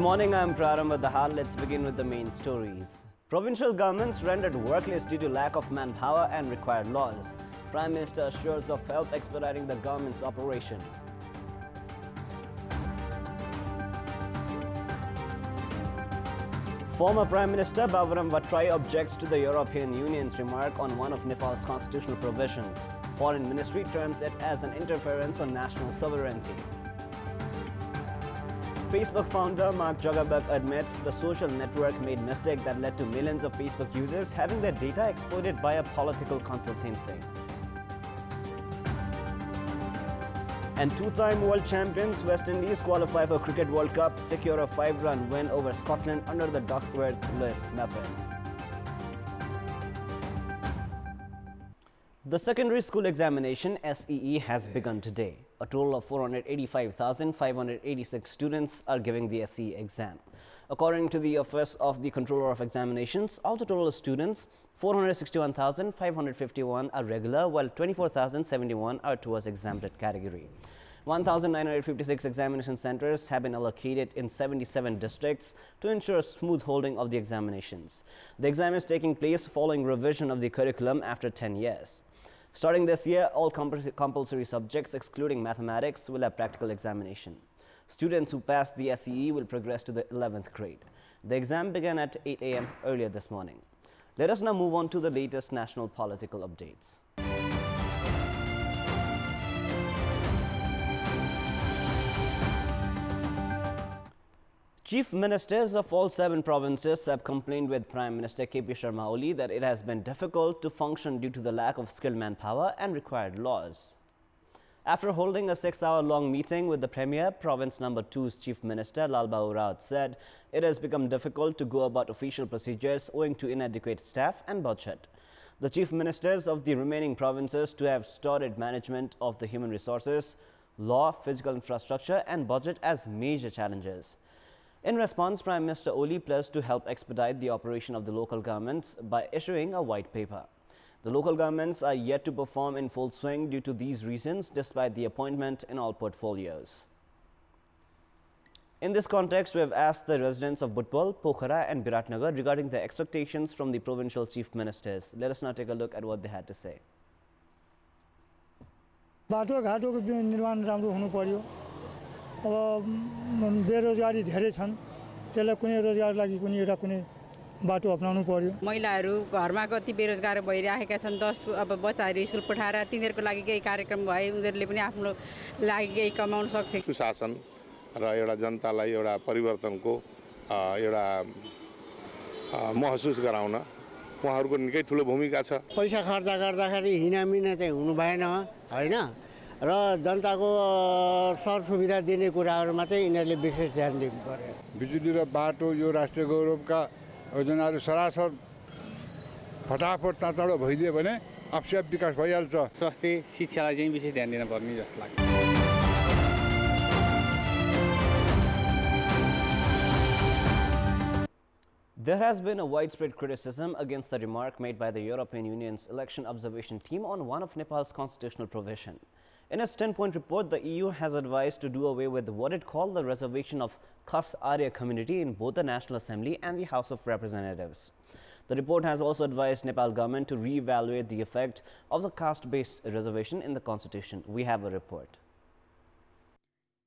morning, I am Praram with the heart. Let's begin with the main stories. Provincial governments rendered workless due to lack of manpower and required laws. Prime Minister assures of help expediting the government's operation. Former Prime Minister Baburam Bhattrai objects to the European Union's remark on one of Nepal's constitutional provisions. Foreign Ministry terms it as an interference on national sovereignty. Facebook founder Mark Zuckerberg admits the social network made mistake that led to millions of Facebook users having their data exploited by a political consultancy. And two-time world champions West Indies qualify for Cricket World Cup, secure a 5-run win over Scotland under the Duckworth-Lewis method. The secondary school examination SEE has begun today. A total of 485,586 students are giving the SEE exam. According to the Office of the Controller of Examinations, of the total students, 461,551 are regular, while 24,071 are towards exempted category. 1,956 examination centers have been allocated in 77 districts to ensure smooth holding of the examinations. The exam is taking place following revision of the curriculum after 10 years. Starting this year, all compulsory subjects excluding mathematics will have practical examination. Students who pass the SEE will progress to the 11th grade. The exam began at 8 a.m. earlier this morning. Let us now move on to the latest national political updates. Chief Ministers of all 7 provinces have complained with Prime Minister KP Sharma Oli that it has been difficult to function due to the lack of skilled manpower and required laws. After holding a 6-hour-long meeting with the Premier, Province No. 2's Chief Minister Lalbao Raut said it has become difficult to go about official procedures owing to inadequate staff and budget. The Chief Ministers of the remaining provinces to have started management of the human resources, law, physical infrastructure and budget as major challenges. In response, Prime Minister Oli pledged to help expedite the operation of the local governments by issuing a white paper. The local governments are yet to perform in full swing due to these reasons, despite the appointment in all portfolios. In this context, we have asked the residents of Butpal, Pokhara and Biratnagar regarding their expectations from the provincial chief ministers. Let us now take a look at what they had to say. बेरोजगारी धेरै छन् त्यसलाई कुनै रोजगार लागि कुनै एउटा कुनै बाटो अपनाउनु पर्यो महिलाहरू घरमा कति बेरोजगार भइरहेका छन् 10 अब बच्चाहरू स्कुल पठाएर तिनीहरुको लागि केही कार्यक्रम भए उनीहरुले पनि आफ्नो लागि केही कमाउन सक्थे सुशासन र एउटा जनतालाई एउटा परिवर्तनको एउटा महसुस गराउन उहाँहरुको निकै ठूलो भूमिका छ पैसा खर्च गर्दाखेरि हिनामिना चाहिँ हुनु भएन हैन र जनताको सर सुविधा दिने कुराहरुमा चाहिँ यिनीहरुले विशेष ध्यान दिनु पर्यो बिजुली र बाटो यो राष्ट्रिय गौरवका योजनाहरु सरासर फटाफट तातडो भइदियो भने आफै विकास भइहाल्छ स्वास्थ्य शिक्षालाई चाहिँ विशेष ध्यान दिन पर्ने जस्तो लाग्छ There has been a widespread criticism against the remark made by the European Union's election observation team on one of Nepal's constitutional provision. In its 10-point report, the EU has advised to do away with what it called the reservation of Khas Arya community in both the National Assembly and the House of Representatives. The report has also advised Nepal government to re-evaluate the effect of the caste-based reservation in the constitution. We have a report.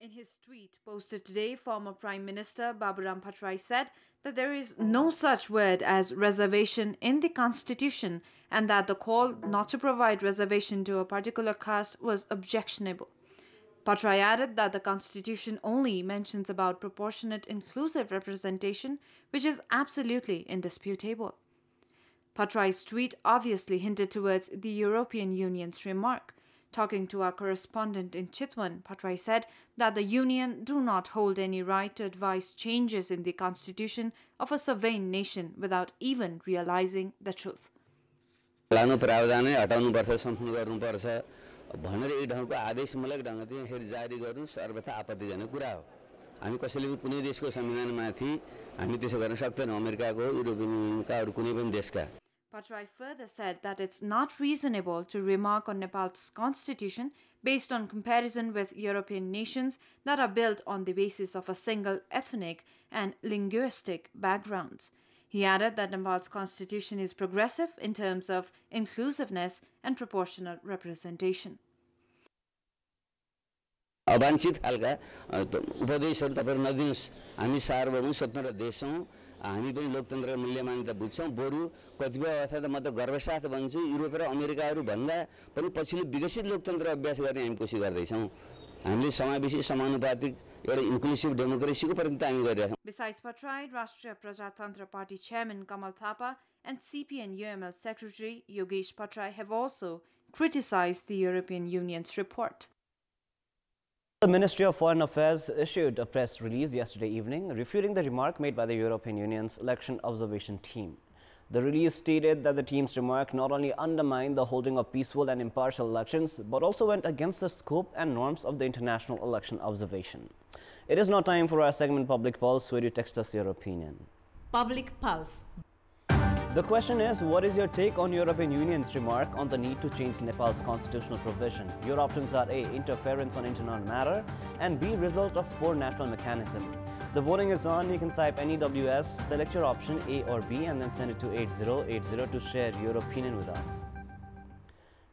In his tweet posted today, former Prime Minister Baburam Bhattrai said that there is no such word as reservation in the constitution and that the call not to provide reservation to a particular caste was objectionable. Bhattrai added that the constitution only mentions about proportionate inclusive representation, which is absolutely indisputable. Bhattrai's tweet obviously hinted towards the European Union's remark. Talking to our correspondent in Chitwan, Bhattrai said that the Union do not hold any right to advise changes in the constitution of a sovereign nation without even realizing the truth. लानु प्रावधानै हटाउनु पर्छ सम्पूर्ण गर्नु पर्छ भनेर एक ढंगको आदेशमूलक ढंगले फेरि जारी गर्नु सर्वथा आपत्तिजनक कुरा हो हामी कसैले पनि कुनै देशको संविधानमाथि हामी त्यसो गर्न सक्दैनौं अमेरिकाको युरोपियनका अरु कुनै पनि देशका Patrai further said that it's not reasonable to remark on Nepal's constitution based on comparison with European nations that are built on the basis of a single ethnic and linguistic backgrounds. He added that Nepal's constitution is progressive in terms of inclusiveness and proportional representation. अवांछित खालका उपदेशहरू तपाईहरु नदिनुस् हामी सार्वभौम स्वतन्त्र देश हौं हामी पनि लोकतन्त्र मूल्य मान्यता बुझ्छौं बरु कतिपय अवस्था त म त गर्वसाथ भन्छु युरोप र अमेरिकाहरू भन्दा पनि पछिल्लो विकसित लोकतन्त्र अभ्यास गर्ने हामी कोसिस गर्दै छौं हामीले समावेशी समानुपातिक एउटा इन्क्लुसिभ डेमोक्रेसीको प्रति हामी गरिरहेका छौं. Besides Patrai, Rashtriya Prajatantra Party chairman Kamal Thapa and CPN UML secretary Yogesh Patrai have also criticized the European Union's report. The Ministry of Foreign Affairs issued a press release yesterday evening refuting the remark made by the European Union's election observation team. The release stated that the team's remark not only undermined the holding of peaceful and impartial elections, but also went against the scope and norms of the international election observation. It is now time for our segment Public Pulse, where you text us your opinion. Public Pulse. The question is, what is your take on European Union's remark on the need to change Nepal's constitutional provision? Your options are A, interference on internal matter, and B, result of poor natural mechanism. The voting is on. You can type NEWS, select your option A or B, and then send it to 8080 to share your opinion with us.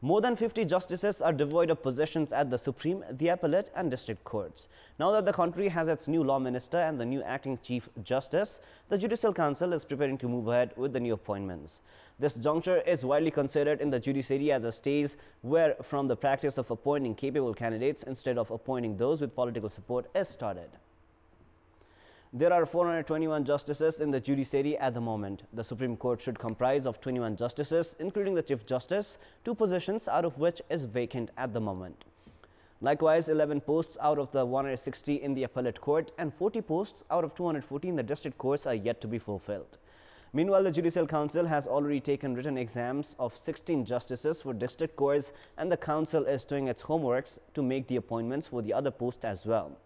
More than 50 justices are devoid of positions at the Supreme, the Appellate and District Courts. Now that the country has its new Law Minister and the new Acting Chief Justice, the Judicial Council is preparing to move ahead with the new appointments. This juncture is widely considered in the judiciary as a stage where from the practice of appointing capable candidates instead of appointing those with political support is started. There are 421 justices in the judiciary at the moment. The Supreme Court should comprise of 21 justices, including the Chief Justice, 2 positions out of which is vacant at the moment. Likewise, 11 posts out of the 160 in the Appellate Court and 40 posts out of 214 in the District Courts are yet to be fulfilled. Meanwhile, the Judicial Council has already taken written exams of 16 justices for District Courts, and the Council is doing its homeworks to make the appointments for the other posts as well.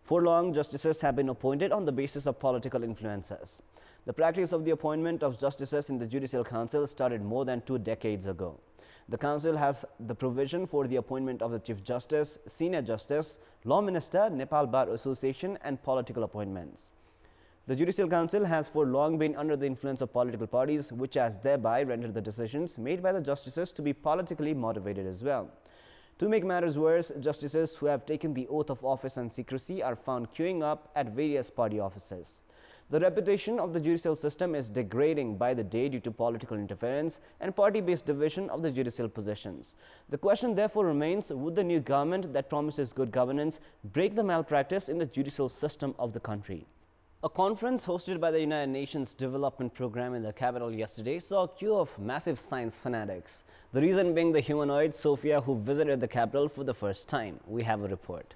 For long, justices have been appointed on the basis of political influences. The practice of the appointment of justices in the Judicial Council started more than 2 decades ago. The Council has the provision for the appointment of the Chief Justice, Senior Justice, Law Minister, Nepal Bar Association and political appointments. The Judicial Council has for long been under the influence of political parties, which has thereby rendered the decisions made by the justices to be politically motivated as well. To make matters worse, justices who have taken the oath of office and secrecy are found queuing up at various party offices. The reputation of the judicial system is degrading by the day due to political interference and party-based division of the judicial positions. The question therefore remains, would the new government that promises good governance break the malpractice in the judicial system of the country? A conference hosted by the United Nations Development Programme in the capital yesterday saw a queue of massive science fanatics. The reason being the humanoid Sophia, who visited the capital for the first time. We have a report.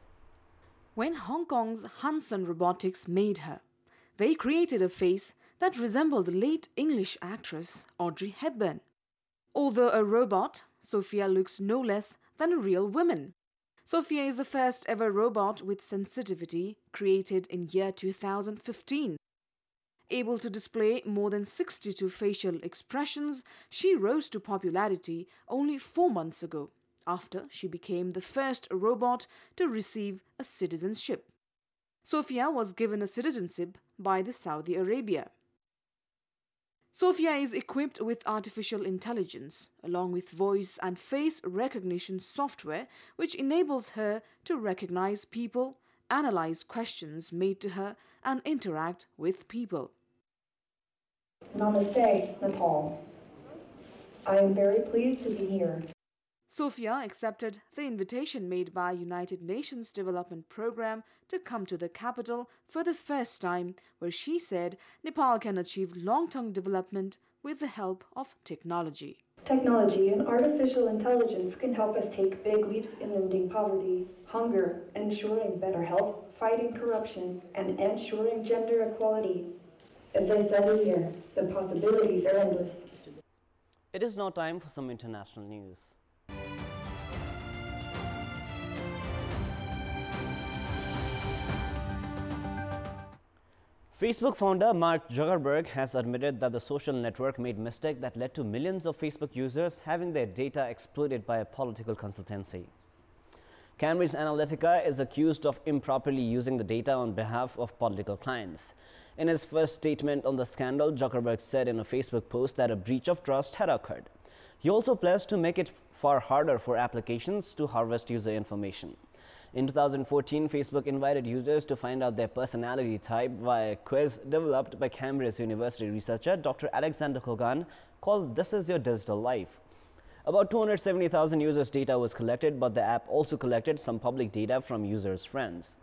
When Hong Kong's Hanson Robotics made her, they created a face that resembled the late English actress Audrey Hepburn. Although a robot, Sophia looks no less than a real woman. Sophia is the first ever robot with sensitivity created in year 2015. Able to display more than 62 facial expressions, she rose to popularity only 4 months ago, after she became the first robot to receive a citizenship. Sophia was given a citizenship by the Saudi Arabia. Sophia is equipped with artificial intelligence, along with voice and face recognition software, which enables her to recognize people, analyze questions made to her, and interact with people. Namaste, Nepal. I am very pleased to be here. Sophia accepted the invitation made by United Nations Development Programme to come to the capital for the first time, where she said Nepal can achieve long-term development with the help of technology. Technology and artificial intelligence can help us take big leaps in ending poverty, hunger, ensuring better health, fighting corruption, and ensuring gender equality. As I said earlier, the possibilities are endless. It is now time for some international news. Facebook founder Mark Zuckerberg has admitted that the social network made a mistake that led to millions of Facebook users having their data exploited by a political consultancy. Cambridge Analytica is accused of improperly using the data on behalf of political clients. In his first statement on the scandal, Zuckerberg said in a Facebook post that a breach of trust had occurred. He also pledged to make it far harder for applications to harvest user information. In 2014, Facebook invited users to find out their personality type via a quiz developed by Cambridge University researcher Dr. Alexander Kogan called "This is Your Digital Life." About 270,000 users' data was collected, but the app also collected some public data from users' friends.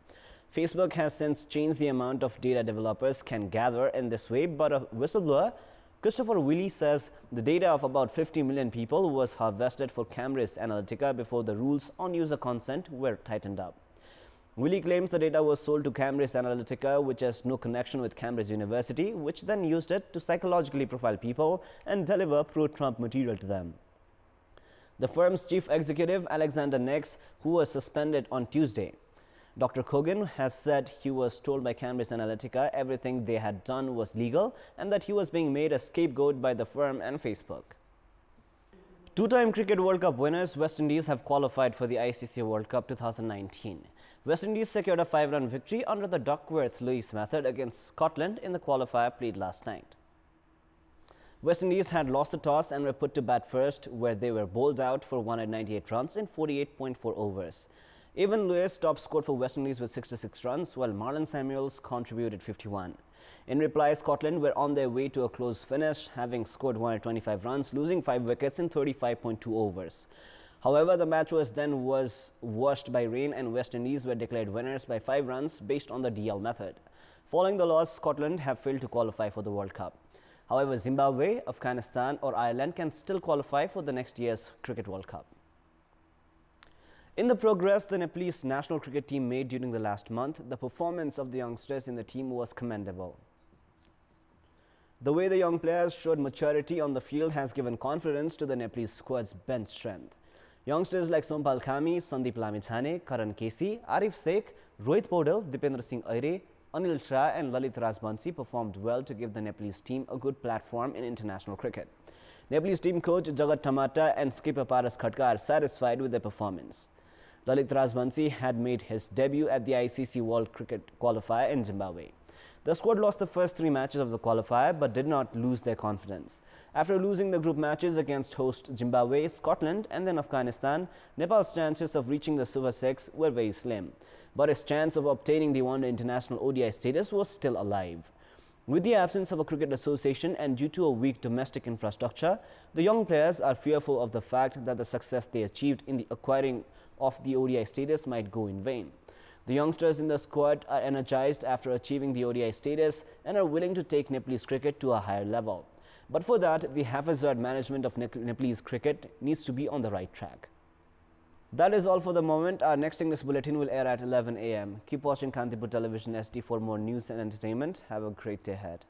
Facebook has since changed the amount of data developers can gather in this way, but a whistleblower, Christopher Willey, says the data of about 50 million people was harvested for Cambridge Analytica before the rules on user consent were tightened up. Willey claims the data was sold to Cambridge Analytica, which has no connection with Cambridge University, which then used it to psychologically profile people and deliver pro-Trump material to them. The firm's chief executive, Alexander Nix, who was suspended on Tuesday. Dr. Kogan has said he was told by Cambridge Analytica everything they had done was legal and that he was being made a scapegoat by the firm and Facebook. Two-time Cricket World Cup winners West Indies have qualified for the ICC World Cup 2019. West Indies secured a 5-run victory under the Duckworth-Lewis method against Scotland in the qualifier played last night. West Indies had lost the toss and were put to bat first, where they were bowled out for 198 runs in 48.4 overs. Evan Lewis top scored for West Indies with 66 runs, while Marlon Samuels contributed 51. In reply, Scotland were on their way to a close finish, having scored 125 runs, losing 5 wickets in 35.2 overs. However, the match was washed by rain, and West Indies were declared winners by 5 runs based on the DL method. Following the loss, Scotland have failed to qualify for the World Cup. However, Zimbabwe, Afghanistan or Ireland can still qualify for the next year's Cricket World Cup. In the progress the Nepalese national cricket team made during the last month, the performance of the youngsters in the team was commendable. The way the young players showed maturity on the field has given confidence to the Nepalese squad's bench strength. Youngsters like Sompal Khami, Sandeep Lamichhane, Karan Kesi, Arif Sheikh, Rohit Paudel, Dipendra Singh Aire, Anil Shah and Lalit Rajbansi performed well to give the Nepalese team a good platform in international cricket. Nepalese team coach Jagat Tamata and skipper Paras Khatka are satisfied with their performance. Lalit Rajbansi had made his debut at the ICC World Cricket Qualifier in Zimbabwe. The squad lost the first 3 matches of the qualifier but did not lose their confidence. After losing the group matches against host Zimbabwe, Scotland and then Afghanistan, Nepal's chances of reaching the Super 6 were very slim. But his chance of obtaining the one-day international ODI status was still alive. With the absence of a cricket association and due to a weak domestic infrastructure, the young players are fearful of the fact that the success they achieved in the acquiring of the ODI status might go in vain. The youngsters in the squad are energized after achieving the ODI status and are willing to take Nepalese cricket to a higher level. But for that, the haphazard management of Nepalese cricket needs to be on the right track. That is all for the moment. Our next English bulletin will air at 11 a.m. Keep watching Kantipur Television SD for more news and entertainment. Have a great day ahead.